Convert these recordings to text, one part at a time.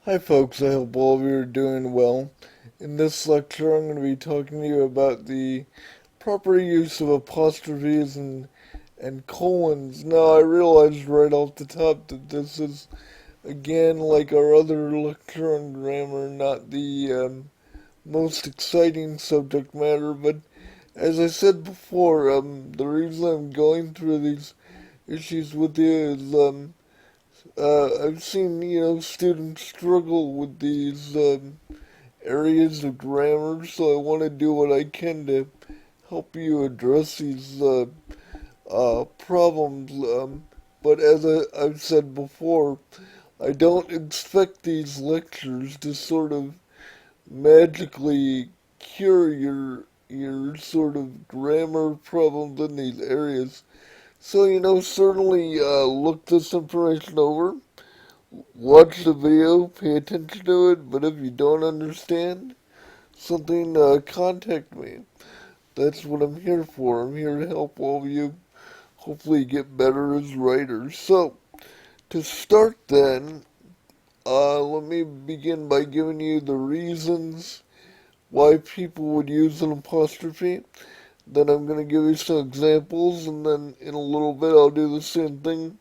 Hi folks, I hope all of you are doing well. In this lecture I'm going to be talking to you about the proper use of apostrophes and colons. Now I realized right off the top that this is, again, like our other lecture on grammar, not the most exciting subject matter, but as I said before, the reason I'm going through these issues with you is I've seen, students struggle with these areas of grammar, so I want to do what I can to help you address these problems. But as I've said before, I don't expect these lectures to sort of magically cure your sort of grammar problems in these areas. So, certainly look this information over. Watch the video, pay attention to it, but if you don't understand something, contact me. That's what I'm here for. I'm here to help all of you hopefully get better as writers. So, to start then, let me begin by giving you the reasons why people would use an apostrophe. Then I'm going to give you some examples, and then in a little bit I'll do the same thing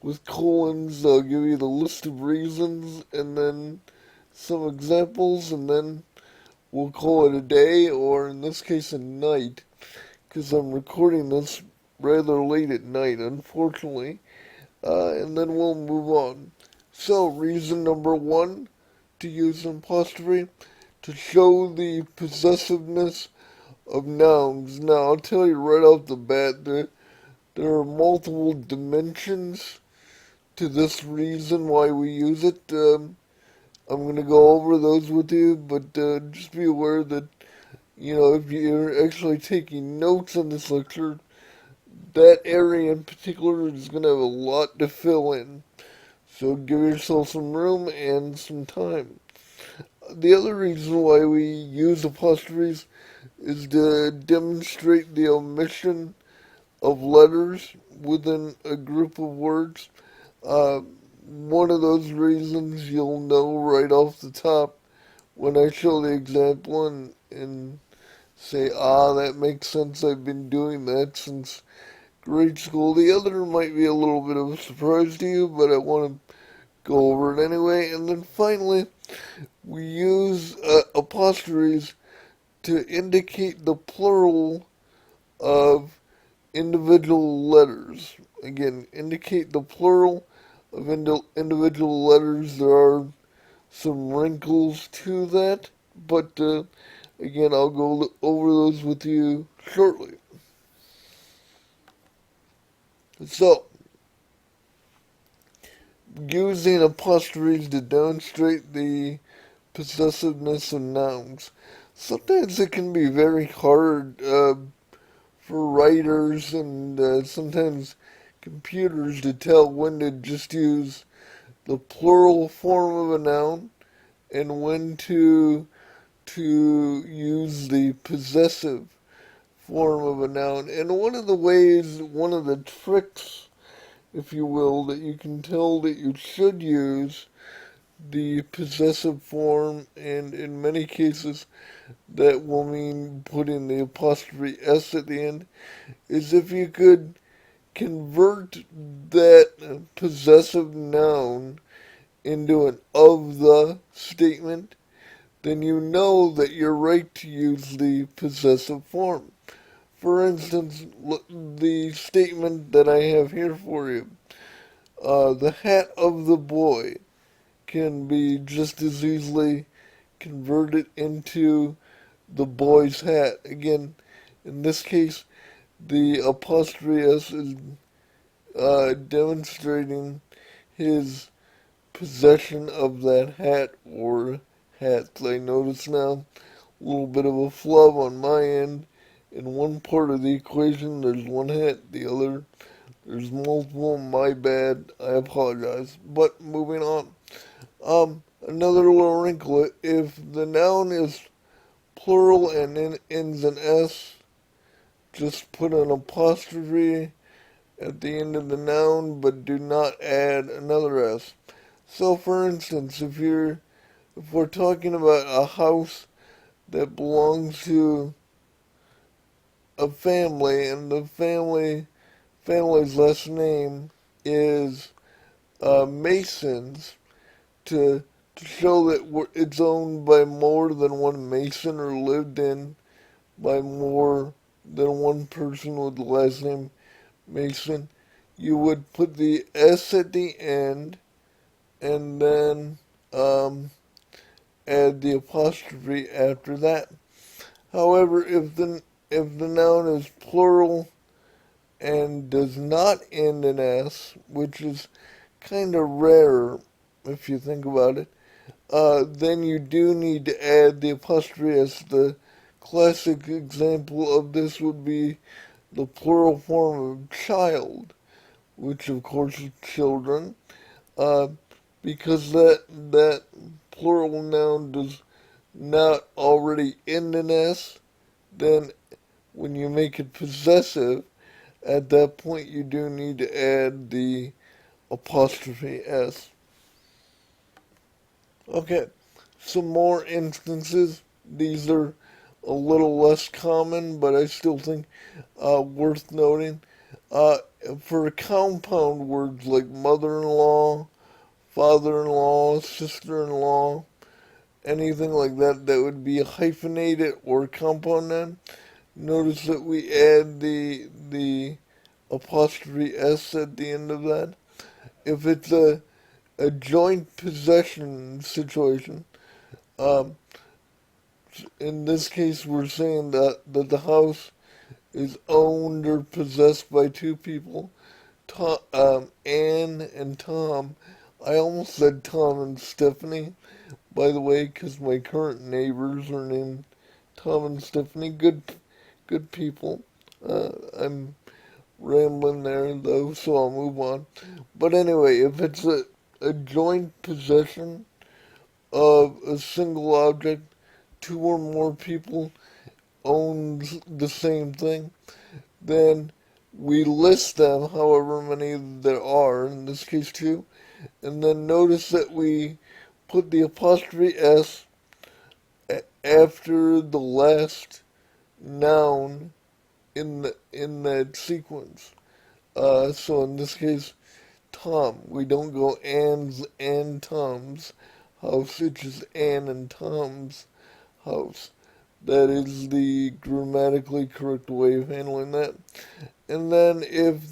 with colons. I'll give you the list of reasons, and then some examples, and then we'll call it a day, or in this case, a night, because I'm recording this rather late at night, unfortunately, and then we'll move on. So, reason number one to use an apostrophe, to show the possessiveness of nouns. Now, I'll tell you right off the bat that there are multiple dimensions to this reason why we use it. I'm going to go over those with you, but just be aware that, if you're actually taking notes on this lecture, that area in particular is going to have a lot to fill in. So give yourself some room and some time. The other reason why we use apostrophes is to demonstrate the omission of letters within a group of words. Uh, One of those reasons you'll know right off the top when I show the example and say, that makes sense. I've been doing that since grade school. The other might be a little bit of a surprise to you, but I want to go over it anyway. And then finally, we use apostrophes to indicate the plural of individual letters. Again, indicate the plural of individual letters. There are some wrinkles to that, but again, I'll go over those with you shortly. So, using apostrophes to demonstrate the possessiveness of nouns. Sometimes it can be very hard for writers and sometimes computers to tell when to just use the plural form of a noun and when to use the possessive form of a noun. And one of the ways, one of the tricks, if you will, that you can tell that you should use the possessive form, and in many cases that will mean putting the apostrophe S at the end, is if you could convert that possessive noun into an of the statement, then you know that you're right to use the possessive form. For instance, the statement that I have here for you, the hat of the boy, can be just as easily converted into the boy's hat. Again, in this case, the apostrophe S is demonstrating his possession of that hat or hats. I notice now a little bit of a flub on my end. In one part of the equation, there's one hat, the other, there's multiple. My bad. I apologize. But moving on. Another little wrinkle. If the noun is plural and ends in S, just put an apostrophe at the end of the noun, but do not add another S. So, for instance, if we're talking about a house that belongs to a family, and the family's last name is Masons, to show that it's owned by more than one Mason or lived in by more than one person with the last name Mason, you would put the S at the end and then add the apostrophe after that. However, if the noun is plural and does not end in S, which is kind of rare if you think about it, then you do need to add the apostrophe S. The classic example of this would be the plural form of child, which of course is children, uh, because that plural noun does not already end in S. Then when you make it possessive, at that point you do need to add the apostrophe S. Okay, some more instances. These are a little less common, but I still think worth noting. Uh, for compound words like mother-in-law, father-in-law, sister-in-law, anything like that that would be a hyphenated or compound noun, notice that we add the apostrophe S at the end of that. If it's a joint possession situation, um, in this case we're saying that the house is owned or possessed by two people, Anne and Tom. I almost said Tom and Stephanie, by the way, because my current neighbors are named Tom and Stephanie. Good people. I'm rambling there though, so I'll move on. But anyway, if it's a joint possession of a single object, two or more people owns the same thing, then we list them, however many there are, in this case two, and then notice that we put the apostrophe S after the last noun in that sequence. So in this case, Tom. We don't go Anne's and Tom's house. It's just Anne and Tom's house. That is the grammatically correct way of handling that. And then if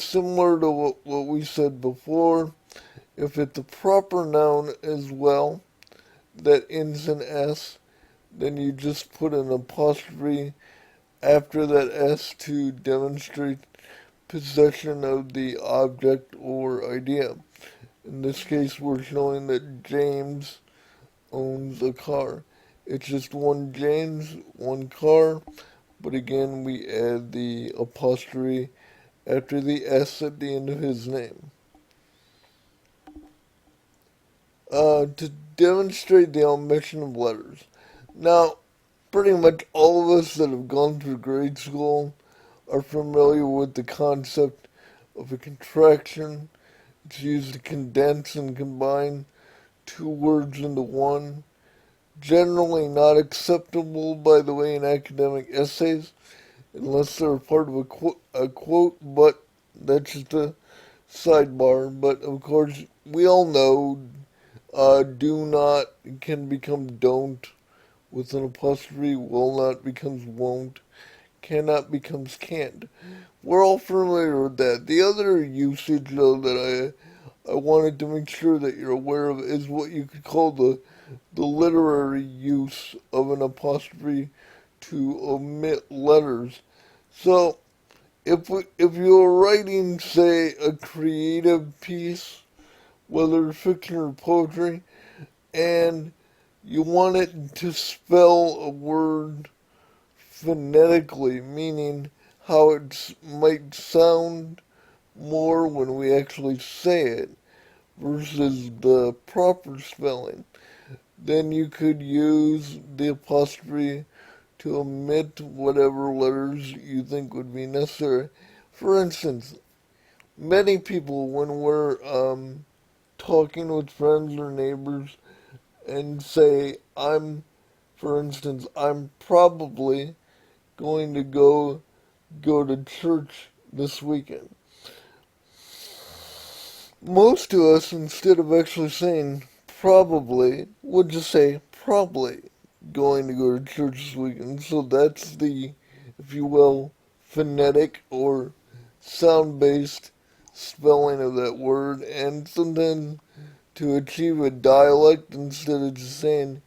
similar to what we said before, if it's a proper noun as well that ends in S, then you just put an apostrophe after that S to demonstrate possession of the object or idea. In this case, we're showing that James owns a car. It's just one James, one car, but again, we add the apostrophe after the S at the end of his name. To demonstrate the omission of letters. Now, pretty much all of us that have gone through grade school are familiar with the concept of a contraction. It's used to condense and combine two words into one. Generally not acceptable, by the way, in academic essays, unless they're part of a quote, but that's just a sidebar. But of course, we all know do not can become don't with an apostrophe, will not becomes won't, cannot becomes can't. We're all familiar with that. The other usage, though, that I wanted to make sure that you're aware of is what you could call the literary use of an apostrophe to omit letters. So, if you're writing, say, a creative piece, whether fiction or poetry, and you want it to spell a word phonetically, meaning how it might sound more when we actually say it versus the proper spelling, then you could use the apostrophe to omit whatever letters you think would be necessary. For instance, many people, when we're talking with friends or neighbors and say, for instance, I'm probably going to go to church this weekend. Most of us, instead of actually saying probably, would just say probably going to go to church this weekend. So that's the, if you will, phonetic or sound-based spelling of that word. And sometimes to achieve a dialect, instead of just saying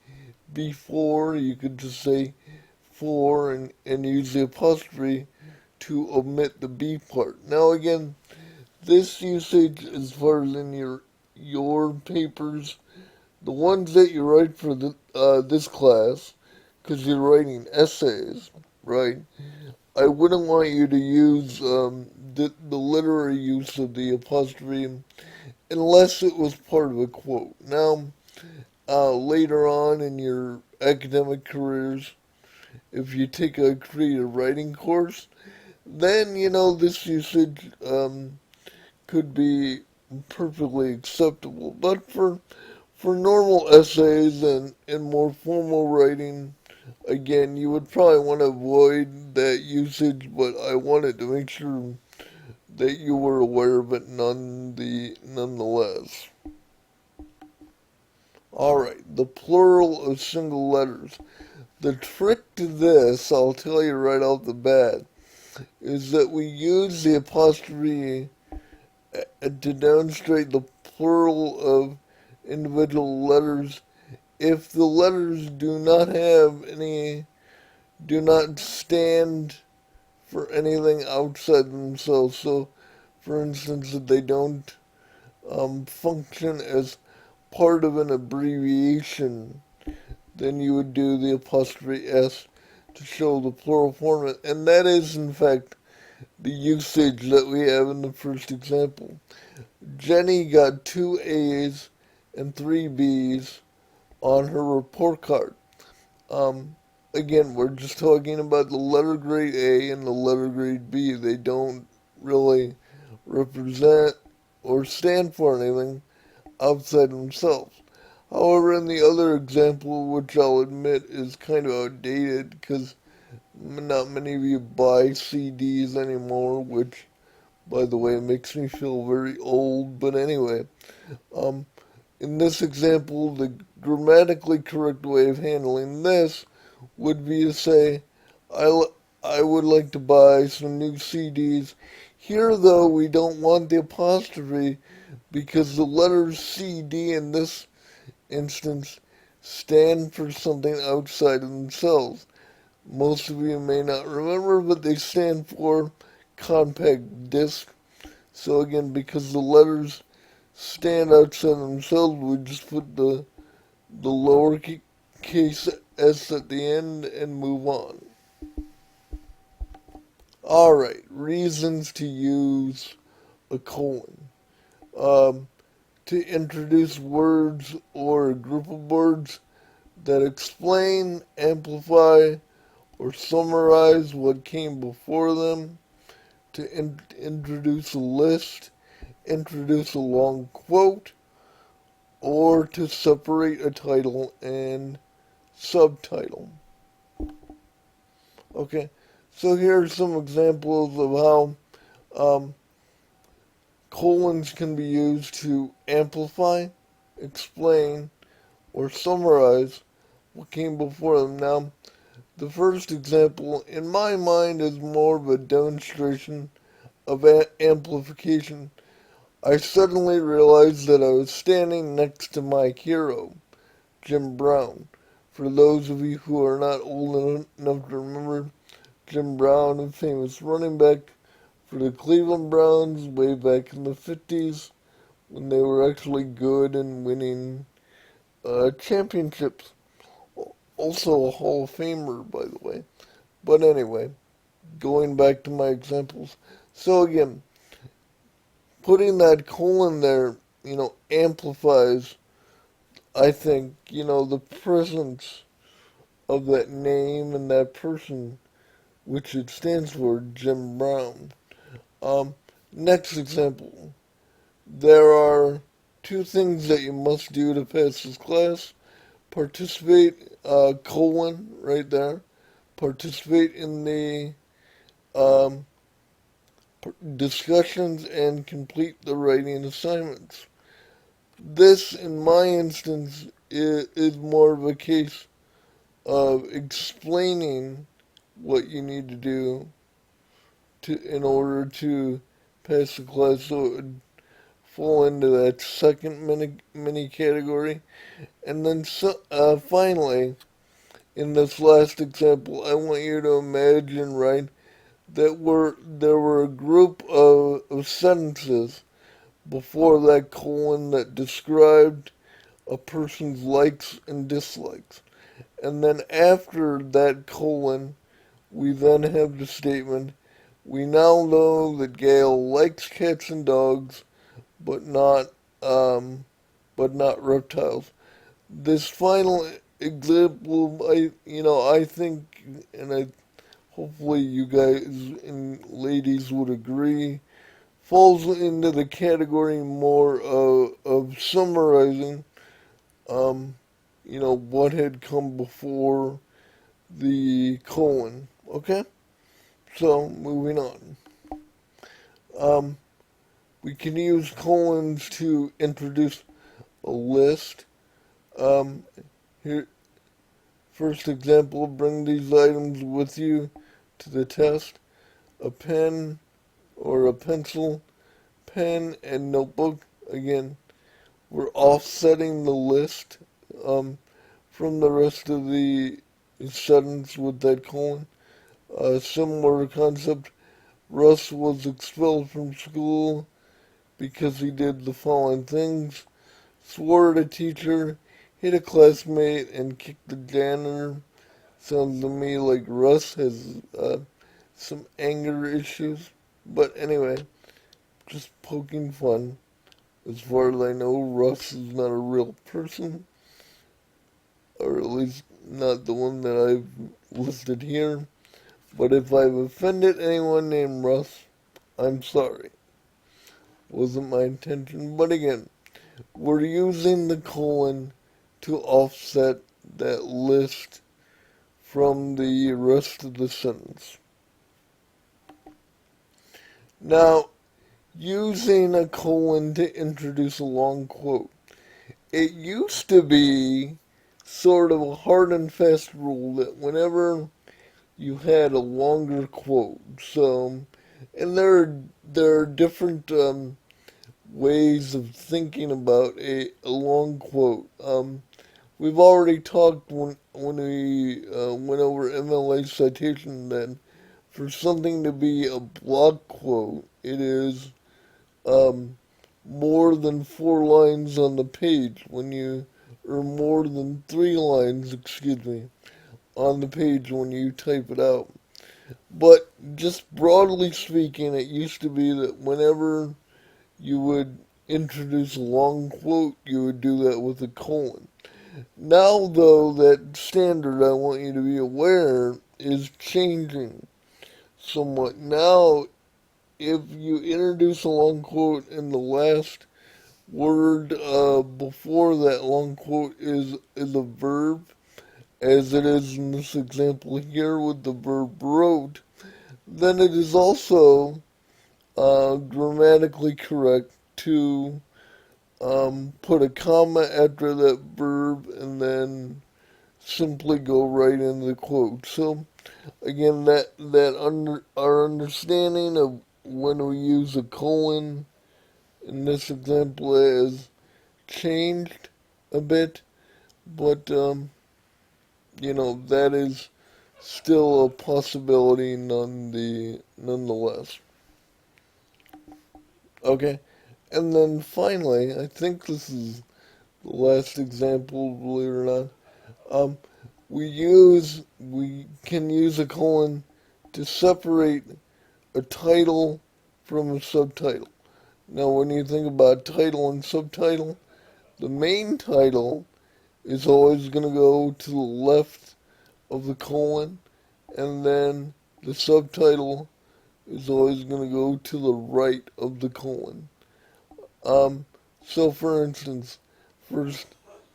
before, you could just say for and use the apostrophe to omit the B part. Now again, this usage, as far as in your papers, the ones that you write for this class, because you're writing essays, right? I wouldn't want you to use the literary use of the apostrophe unless it was part of a quote. Now, later on in your academic careers, if you take a creative writing course, then this usage could be perfectly acceptable. But for normal essays and more formal writing, again, you would probably want to avoid that usage, but I wanted to make sure that you were aware of it nonetheless. Alright, the plural of single letters. The trick to this, I'll tell you right off the bat, is that we use the apostrophe to demonstrate the plural of individual letters if the letters do not stand for anything outside themselves. So, for instance, if they don't function as part of an abbreviation, then you would do the apostrophe S to show the plural form. And that is, in fact, the usage that we have in the first example. Jenny got 2 A's and 3 B's on her report card. Um, Again, we're just talking about the letter grade A and the letter grade B. They don't really represent or stand for anything outside themselves. However, in the other example, which I'll admit is kind of outdated because not many of you buy CDs anymore, which, by the way, makes me feel very old. But anyway, um, in this example, the grammatically correct way of handling this would be to say, I would like to buy some new CDs. Here, though, we don't want the apostrophe because the letters CD in this instance stand for something outside of themselves. Most of you may not remember, but they stand for compact disc. So again, because the letters stand outside themselves, we just put the lowercase s at the end and move on. Alright, reasons to use a colon. To introduce words or a group of words that explain, amplify, or summarize what came before them. To introduce a list, introduce a long quote, or to separate a title and subtitle. Okay, so here are some examples of how colons can be used to amplify, explain, or summarize what came before them. Now, the first example, in my mind, is more of a demonstration of amplification. I suddenly realized that I was standing next to my hero, Jim Brown. For those of you who are not old enough to remember, Jim Brown, a famous running back for the Cleveland Browns way back in the 50s when they were actually good and winning championships. Also a Hall of Famer, by the way. But anyway, going back to my examples. So again, putting that colon there, amplifies, I think, the presence of that name and that person, which it stands for, Jim Brown. Um, Next example. There are two things that you must do to pass this class. Participate, colon, right there. Participate in the um, discussions and complete the writing assignments. This, in my instance, is more of a case of explaining what you need to do in order to pass the class, so it would fall into that second mini category. And then finally, in this last example, I want you to imagine, right, that there were a group of sentences before that colon that described a person's likes and dislikes. And then after that colon, we then have the statement, we now know that Gail likes cats and dogs, but not, um, but not reptiles. This final example, I think, and hopefully you guys and ladies would agree, falls into the category more of summarizing, um, what had come before the colon. Okay? So, moving on. Um, we can use colons to introduce a list. Um, here, first example, bring these items with you to the test. A pen or a pencil, pen, and notebook. Again, we're offsetting the list from the rest of the sentence with that colon. Similar concept, Russ was expelled from school because he did the following things: swore at a teacher, hit a classmate, and kicked the janitor. Sounds to me like Russ has some anger issues. But anyway, just poking fun. As far as I know, Russ is not a real person, or at least not the one that I've listed here. But if I've offended anyone named Russ, I'm sorry. Wasn't my intention. But again, we're using the colon to offset that list from the rest of the sentence. Now, using a colon to introduce a long quote. It used to be sort of a hard and fast rule that whenever you had a longer quote, and there are different ways of thinking about a long quote. We've already talked when we went over MLA citation that for something to be a block quote, it is um, more than 4 lines on the page or more than 3 lines, excuse me, on the page when you type it out. But just broadly speaking, it used to be that whenever you would introduce a long quote, you would do that with a colon. Now, though, that standard, I want you to be aware, is changing somewhat. Now, if you introduce a long quote and the last word before that long quote is a verb, as it is in this example here with the verb wrote, then it is also grammatically correct to put a comma after that verb and then simply go right into the quote. So again, our understanding of when we use a colon in this example has changed a bit, but that is still a possibility nonetheless. Okay, and then finally, I think this is the last example, believe it or not. Um, we can use a colon to separate a title from a subtitle. Now, when you think about title and subtitle, the main title is always going to go to the left of the colon, and then the subtitle is always going to go to the right of the colon. Um, So, for instance, first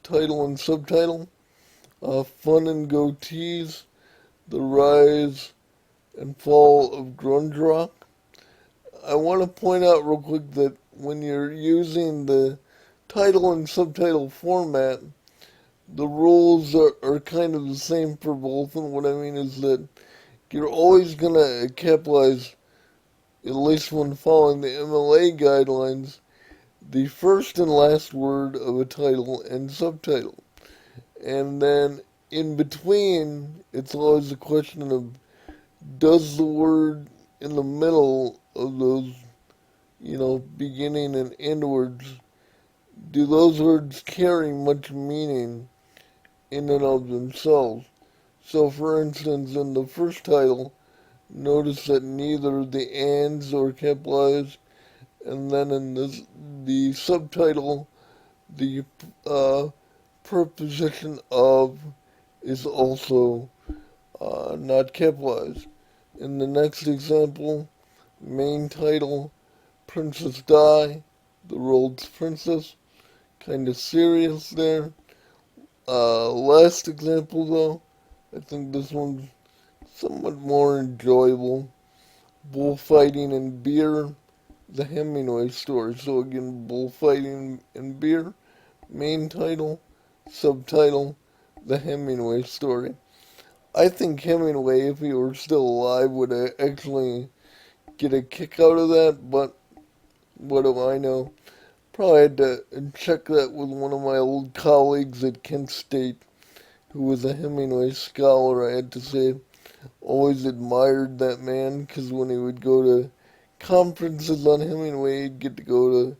title and subtitle, Fun and Goatees, The Rise and Fall of Grunge Rock. I want to point out real quick that when you're using the title and subtitle format, the rules are kind of the same for both, and what I mean is that you're always going to capitalize, at least when following the MLA guidelines, the first and last word of a title and subtitle. And then in between, it's always a question of does the word in the middle of those, beginning and end words, do those words carry much meaning in and of themselves? So, for instance, in the first title, notice that neither the ands are capitalized, and then in the subtitle, the preposition of is also not capitalized. In the next example, main title, Princess Di, the world's princess, kind of serious there. Last example though, I think this one's somewhat more enjoyable. Bullfighting and beer, the Hemingway story. So again, bullfighting and beer, main title, subtitle, the Hemingway story. I think Hemingway, if he were still alive, would actually get a kick out of that, but what do I know? Probably had to check that with one of my old colleagues at Kent State, who was a Hemingway scholar. I had to say, always admired that man, because when he would go to conferences on Hemingway, he'd get to go to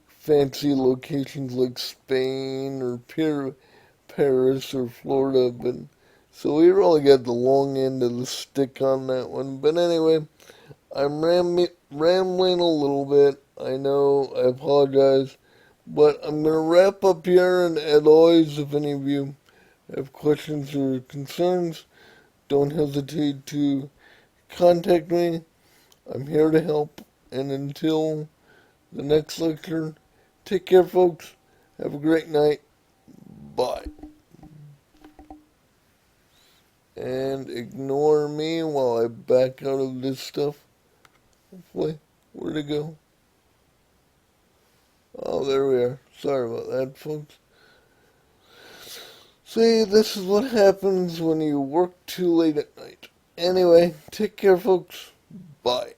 fancy locations like Spain or Paris or Florida, but so we really got the long end of the stick on that one. But anyway, I'm rambling a little bit. I know, I apologize. But I'm going to wrap up here, and as always, if any of you have questions or concerns, don't hesitate to contact me. I'm here to help. And until the next lecture, take care, folks. Have a great night. Bye. And ignore me while I back out of this stuff. Hopefully. Where'd it go? Oh, there we are. Sorry about that, folks. See, this is what happens when you work too late at night. Anyway, take care, folks. Bye.